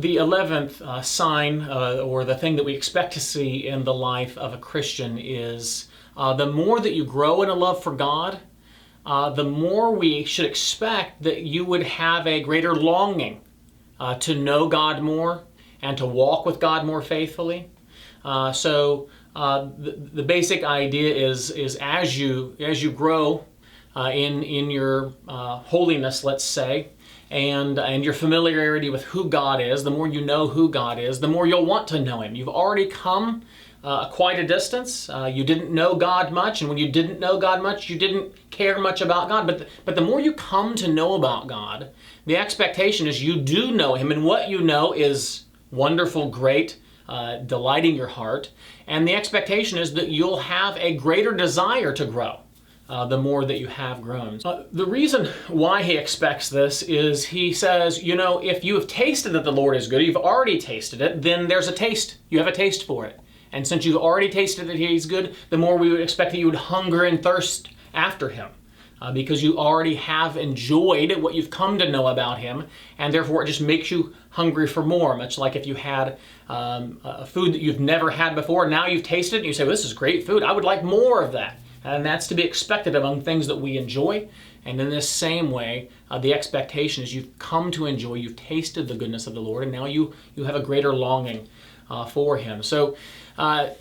the 11th sign, or the thing that we expect to see in the life of a Christian, is the more that you grow in a love for God, the more we should expect that you would have a greater longing to know God more and to walk with God more faithfully. The basic idea is as you grow in your holiness, let's say, and your familiarity with who God is, the more you know who God is, the more you'll want to know Him. You've already come quite a distance. You didn't know God much, and when you didn't know God much, you didn't care much about God. But the more you come to know about God, the expectation is you do know Him, and what you know is wonderful, great, delighting your heart, and the expectation is that you'll have a greater desire to grow. The more that you have grown. The reason why he expects this is he says, if you have tasted that the Lord is good, you've already tasted it, then there's a taste. You have a taste for it. And since you've already tasted that He's good, the more we would expect that you would hunger and thirst after Him. Because you already have enjoyed what you've come to know about Him, and therefore it just makes you hungry for more. Much like if you had a food that you've never had before, now you've tasted it, and you say, well, this is great food, I would like more of that. And that's to be expected among things that we enjoy. And in this same way, the expectation is you've come to enjoy, you've tasted the goodness of the Lord, and now you have a greater longing for Him. So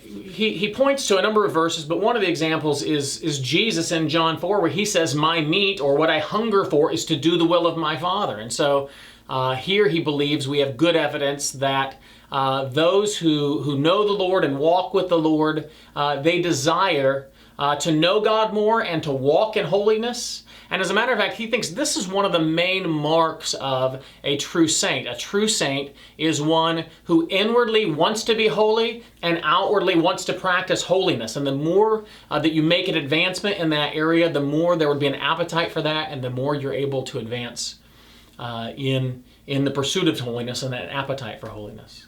he points to a number of verses, but one of the examples is Jesus in John 4, where He says, my meat, or what I hunger for, is to do the will of my Father. And so here he believes we have good evidence that those who know the Lord and walk with the Lord, they desire to know God more and to walk in holiness. And as a matter of fact, he thinks this is one of the main marks of a true saint. A true saint is one who inwardly wants to be holy and outwardly wants to practice holiness. And the more that you make an advancement in that area, the more there would be an appetite for that, and the more you're able to advance in the pursuit of holiness and that appetite for holiness.